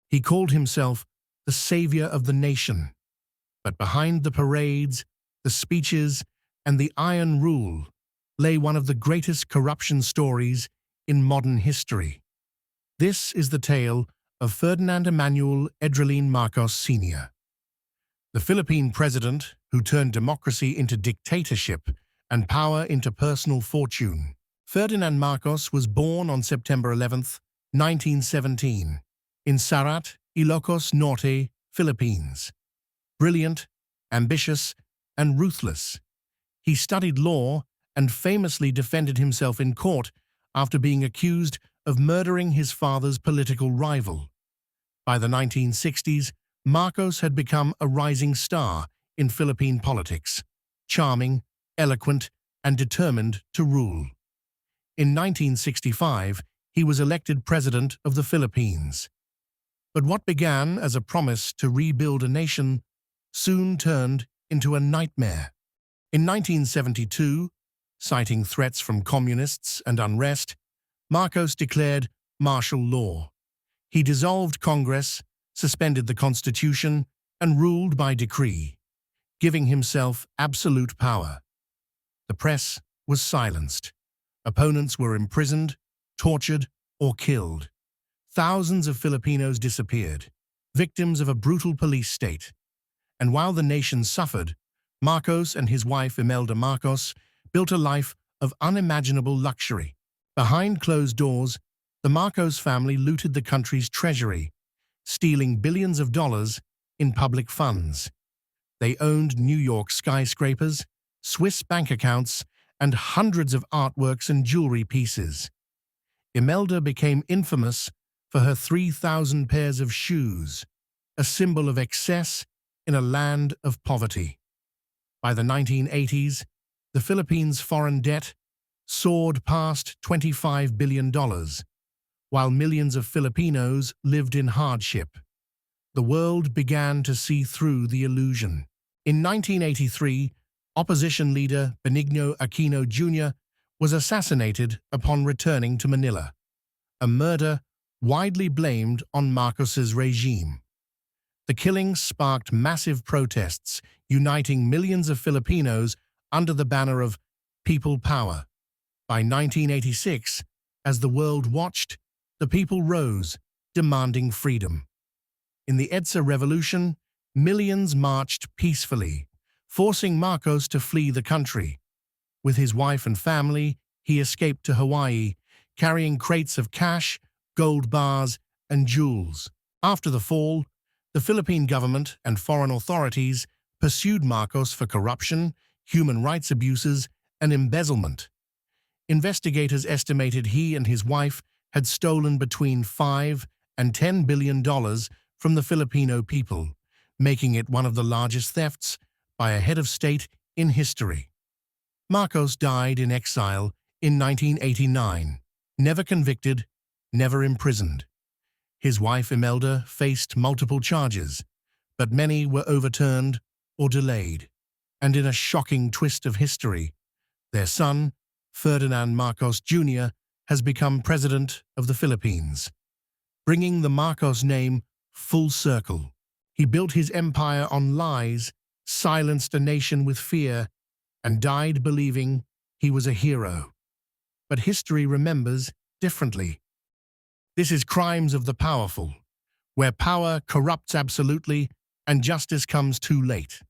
He called himself the savior of the nation. But behind the parades, the speeches, and the iron rule lay one of the greatest corruption stories in modern history. This is the tale of Ferdinand Emmanuel Edralin Marcos Sr., the Philippine president who turned democracy into dictatorship and power into personal fortune. Ferdinand Marcos was born on September 11, 1917, in Sarat, Ilocos Norte, Philippines. Brilliant, ambitious, and ruthless, he studied law and famously defended himself in court after being accused of murdering his father's political rival. By the 1960s, Marcos had become a rising star in Philippine politics, charming, eloquent, and determined to rule. In 1965, he was elected president of the Philippines. But what began as a promise to rebuild a nation soon turned into a nightmare. In 1972, citing threats from communists and unrest, Marcos declared martial law. He dissolved Congress, suspended the Constitution, and ruled by decree, giving himself absolute power. The press was silenced. Opponents were imprisoned, tortured, or killed. Thousands of Filipinos disappeared, victims of a brutal police state. And while the nation suffered, Marcos and his wife Imelda Marcos built a life of unimaginable luxury. Behind closed doors, the Marcos family looted the country's treasury, stealing billions of dollars in public funds. They owned New York skyscrapers, Swiss bank accounts, and hundreds of artworks and jewelry pieces. Imelda became infamous for her 3,000 pairs of shoes, a symbol of excess in a land of poverty. By the 1980s, the Philippines' foreign debt soared past $25 billion, while millions of Filipinos lived in hardship. The world began to see through the illusion. In 1983, opposition leader Benigno Aquino Jr. was assassinated upon returning to Manila, a murder widely blamed on Marcos's regime. The killing sparked massive protests, uniting millions of Filipinos under the banner of People Power. By 1986, as the world watched, the people rose, demanding freedom. In the EDSA revolution, millions marched peacefully, forcing Marcos to flee the country. With his wife and family, he escaped to Hawaii, carrying crates of cash, gold bars, and jewels. After the fall, the Philippine government and foreign authorities pursued Marcos for corruption, human rights abuses, and embezzlement. Investigators estimated he and his wife had stolen between $5 and $10 billion from the Filipino people, making it one of the largest thefts by a head of state in history. Marcos died in exile in 1989, never convicted, never imprisoned. His wife Imelda faced multiple charges, but many were overturned or delayed. And in a shocking twist of history, their son, Ferdinand Marcos Jr., has become president of the Philippines, bringing the Marcos name full circle. He built his empire on lies, silenced a nation with fear, and died believing he was a hero. But history remembers differently. This is Crimes of the Powerful, where power corrupts absolutely and justice comes too late.